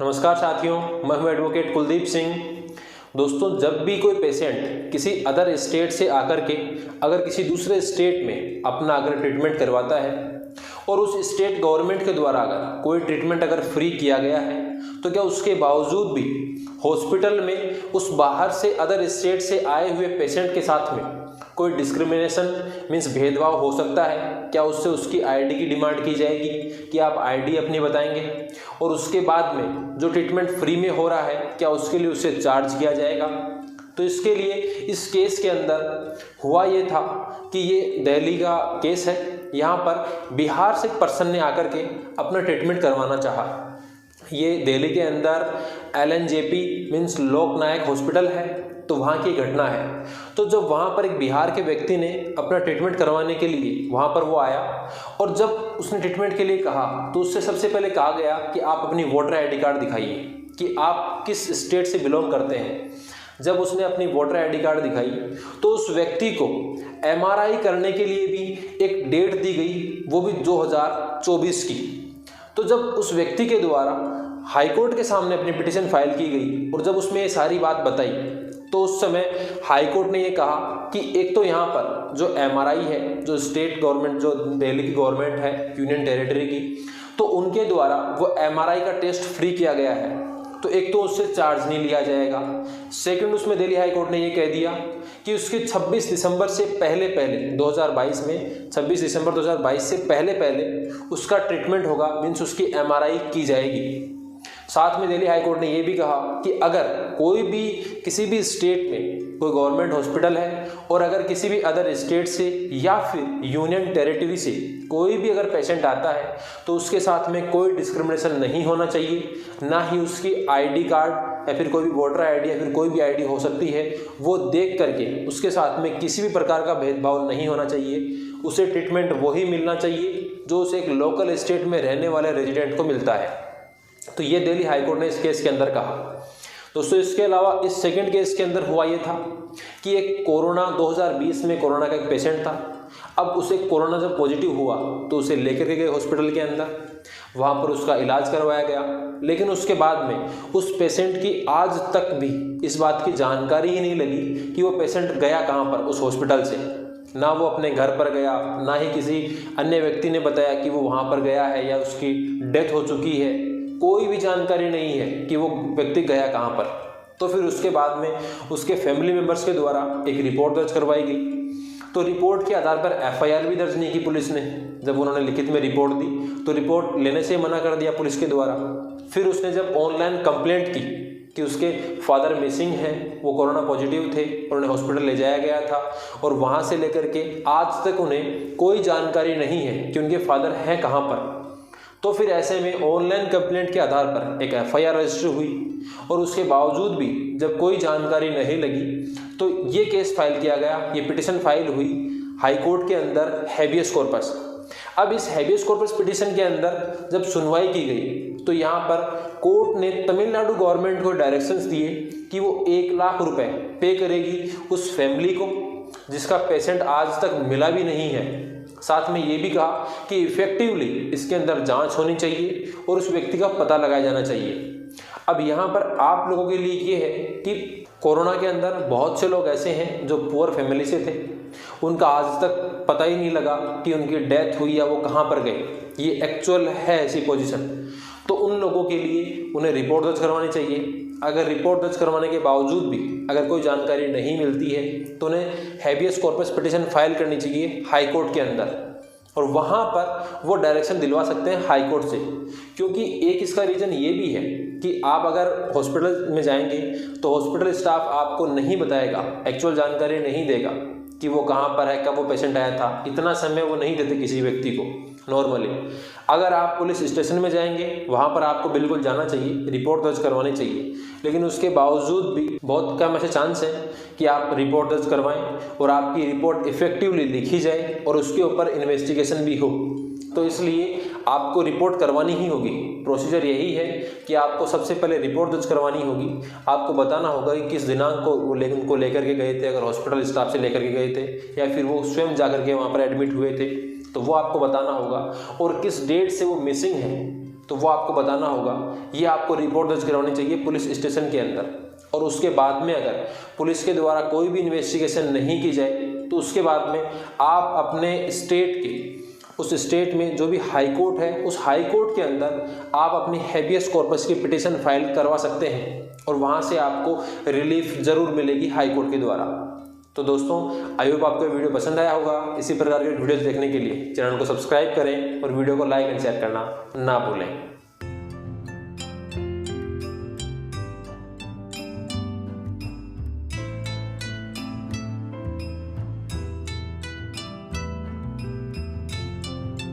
नमस्कार साथियों, मैं हूं एडवोकेट कुलदीप सिंह। दोस्तों, जब भी कोई पेशेंट किसी अदर स्टेट से आकर के अगर किसी दूसरे स्टेट में अपना अगर ट्रीटमेंट करवाता है और उस स्टेट गवर्नमेंट के द्वारा अगर कोई ट्रीटमेंट अगर फ्री किया गया है, तो क्या उसके बावजूद भी हॉस्पिटल में उस बाहर से अदर स्टेट से आए हुए पेशेंट के साथ में कोई डिस्क्रिमिनेशन मीन्स भेदभाव हो सकता है? क्या उससे उसकी आईडी की डिमांड की जाएगी कि आप आईडी अपनी बताएंगे, और उसके बाद में जो ट्रीटमेंट फ्री में हो रहा है क्या उसके लिए उससे चार्ज किया जाएगा? तो इसके लिए इस केस के अंदर हुआ ये था कि ये दिल्ली का केस है। यहाँ पर बिहार से एक पर्सन ने आकर के अपना ट्रीटमेंट करवाना चाहा। ये दिल्ली के अंदर LNJP मीन्स लोक नायक हॉस्पिटल है, तो वहाँ की घटना है। तो जब वहाँ पर एक बिहार के व्यक्ति ने अपना ट्रीटमेंट करवाने के लिए वहाँ पर वो आया, और जब उसने ट्रीटमेंट के लिए कहा तो उससे सबसे पहले कहा गया कि आप अपनी वोटर ID कार्ड दिखाइए कि आप किस स्टेट से बिलोंग करते हैं। जब उसने अपनी वोटर ID कार्ड दिखाई तो उस व्यक्ति को MRI करने के लिए भी एक डेट दी गई, वो भी 2024 की। तो जब उस व्यक्ति के द्वारा हाईकोर्ट के सामने अपनी पिटीशन फाइल की गई और जब उसमें ये सारी बात बताई, तो उस समय हाईकोर्ट ने ये कहा कि एक तो यहाँ पर जो MRI है, जो स्टेट गवर्नमेंट, जो दिल्ली की गवर्नमेंट है यूनियन टेरिटरी की, तो उनके द्वारा वो MRI का टेस्ट फ्री किया गया है, तो एक तो उससे चार्ज नहीं लिया जाएगा। सेकंड, उसमें दिल्ली हाईकोर्ट ने ये कह दिया कि उसके 26 दिसंबर से पहले 2022 में 26 दिसंबर 2022 से पहले उसका ट्रीटमेंट होगा, मीन्स उसकी MRI की जाएगी। साथ में दिल्ली हाईकोर्ट ने यह भी कहा कि अगर कोई भी किसी भी स्टेट में कोई गवर्नमेंट हॉस्पिटल है और अगर किसी भी अदर स्टेट से या फिर यूनियन टेरिटरी से कोई भी अगर पेशेंट आता है तो उसके साथ में कोई डिस्क्रिमिनेशन नहीं होना चाहिए, ना ही उसकी ID कार्ड या फिर कोई भी वोटर ID या फिर कोई भी ID हो सकती है, वो देख करके उसके साथ में किसी भी प्रकार का भेदभाव नहीं होना चाहिए। उसे ट्रीटमेंट वही मिलना चाहिए जो उसे एक लोकल स्टेट में रहने वाले रेजिडेंट को मिलता है। तो ये दिल्ली हाईकोर्ट ने इस केस के अंदर कहा। दोस्तों, इसके अलावा इस सेकंड केस के अंदर हुआ ये था कि एक कोरोना 2020 में कोरोना का एक पेशेंट था। अब उसे कोरोना जब पॉजिटिव हुआ तो उसे लेकर के गए हॉस्पिटल के अंदर, वहाँ पर उसका इलाज करवाया गया, लेकिन उसके बाद में उस पेशेंट की आज तक भी इस बात की जानकारी ही नहीं लगी कि वो पेशेंट गया कहाँ पर उस हॉस्पिटल से। ना वो अपने घर पर गया, ना ही किसी अन्य व्यक्ति ने बताया कि वो वहाँ पर गया है या उसकी डेथ हो चुकी है। कोई भी जानकारी नहीं है कि वो व्यक्ति गया कहाँ पर। तो फिर उसके बाद में उसके फैमिली मेंबर्स के द्वारा एक रिपोर्ट दर्ज करवाई गई। तो रिपोर्ट के आधार पर FIR भी दर्ज नहीं की पुलिस ने। जब उन्होंने लिखित में रिपोर्ट दी तो रिपोर्ट लेने से मना कर दिया पुलिस के द्वारा। फिर उसने जब ऑनलाइन कंप्लेंट की कि उसके फादर मिसिंग हैं, वो कोरोना पॉजिटिव थे और उन्हें हॉस्पिटल ले जाया गया था, और वहाँ से लेकर के आज तक उन्हें कोई जानकारी नहीं है कि उनके फादर हैं कहाँ पर। तो फिर ऐसे में ऑनलाइन कंप्लेंट के आधार पर एक FIR रजिस्टर हुई, और उसके बावजूद भी जब कोई जानकारी नहीं लगी तो ये केस फाइल किया गया। ये पिटीशन फाइल हुई हाई कोर्ट के अंदर हेबियस कॉर्पस। अब इस हेबियस कॉर्पस पिटीशन के अंदर जब सुनवाई की गई तो यहाँ पर कोर्ट ने तमिलनाडु गवर्नमेंट को डायरेक्शंस दिए कि वो 1 लाख रुपए पे करेगी उस फैमिली को जिसका पेशेंट आज तक मिला भी नहीं है। साथ में ये भी कहा कि इफेक्टिवली इसके अंदर जांच होनी चाहिए और उस व्यक्ति का पता लगाया जाना चाहिए। अब यहाँ पर आप लोगों के लिए ये है कि कोरोना के अंदर बहुत से लोग ऐसे हैं जो पुअर फैमिली से थे, उनका आज तक पता ही नहीं लगा कि उनकी डेथ हुई या वो कहाँ पर गए। ये एक्चुअल है ऐसी पोजीशन। तो उन लोगों के लिए उन्हें रिपोर्ट दर्ज करवानी चाहिए। अगर रिपोर्ट दर्ज करवाने के बावजूद भी अगर कोई जानकारी नहीं मिलती है तो उन्हें हेबियस कॉर्पस पिटीशन फाइल करनी चाहिए हाई कोर्ट के अंदर, और वहाँ पर वो डायरेक्शन दिलवा सकते हैं हाई कोर्ट से। क्योंकि एक इसका रीज़न ये भी है कि आप अगर हॉस्पिटल में जाएंगे तो हॉस्पिटल स्टाफ आपको नहीं बताएगा, एक्चुअल जानकारी नहीं देगा कि वो कहाँ पर है, कब वो पेशेंट आया था। इतना समय वो नहीं देते किसी व्यक्ति को नॉर्मली। अगर आप पुलिस स्टेशन में जाएंगे वहाँ पर आपको बिल्कुल जाना चाहिए, रिपोर्ट दर्ज करवानी चाहिए, लेकिन उसके बावजूद भी बहुत कम ऐसे चांस है कि आप रिपोर्ट दर्ज करवाएं और आपकी रिपोर्ट इफेक्टिवली लिखी जाए और उसके ऊपर इन्वेस्टिगेशन भी हो। तो इसलिए आपको रिपोर्ट करवानी ही होगी। प्रोसीजर यही है कि आपको सबसे पहले रिपोर्ट दर्ज करवानी होगी। आपको बताना होगा कि किस दिनांक को उनको लेकर के गए थे, अगर हॉस्पिटल स्टाफ से लेकर के गए थे या फिर वो स्वयं जाकर के वहाँ पर एडमिट हुए थे तो वो आपको बताना होगा, और किस डेट से वो मिसिंग है तो वो आपको बताना होगा। ये आपको रिपोर्ट दर्ज करवानी चाहिए पुलिस स्टेशन के अंदर। और उसके बाद में अगर पुलिस के द्वारा कोई भी इन्वेस्टिगेशन नहीं की जाए तो उसके बाद में आप अपने स्टेट के, उस स्टेट में जो भी हाई कोर्ट है, उस हाई कोर्ट के अंदर आप अपनी हैबियस कॉर्पस की पिटीशन फाइल करवा सकते हैं और वहाँ से आपको रिलीफ ज़रूर मिलेगी हाई कोर्ट के द्वारा। तो दोस्तों, आई होप आपको वीडियो पसंद आया होगा। इसी प्रकार के वीडियोस देखने के लिए चैनल को सब्सक्राइब करें और वीडियो को लाइक एंड शेयर करना ना भूलें।